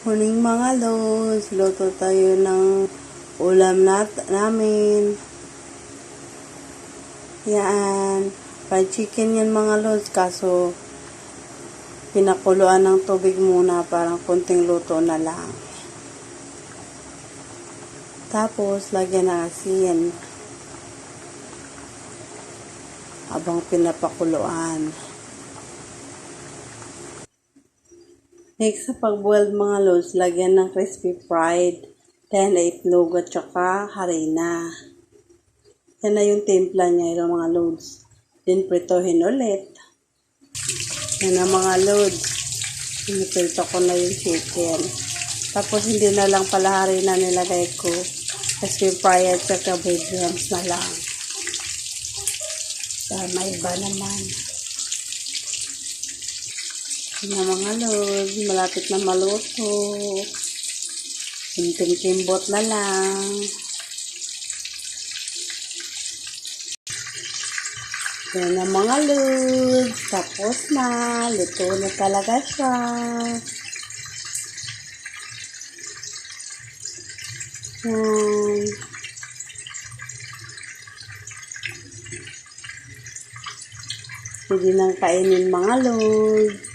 Morning mga lods, luto tayo ng ulam namin. Yan, fried chicken yan mga lods, kaso pinakuluan ng tubig muna, parang konting luto na lang. Tapos, lagyan ng asin habang pinapakuluan. Next, sa pag-boiled mga lods, lagyan ng crispy fried, then itlog at saka harina. Yan na yung timpla niya, yung mga lods. Then, pritohin ulit. Yan na mga lods. Pinipilto ko na yung chicken. Tapos, hindi na lang pala harina nilagay ko. Crispy fried at saka breadcrumbs na lang. Dahil may iba naman. Yan na mga lods, malapit na maluto. Kimbot na lang. Yan na mga lods, tapos na. Luto na talaga siya. Yan. Pwede nang kainin mga lods.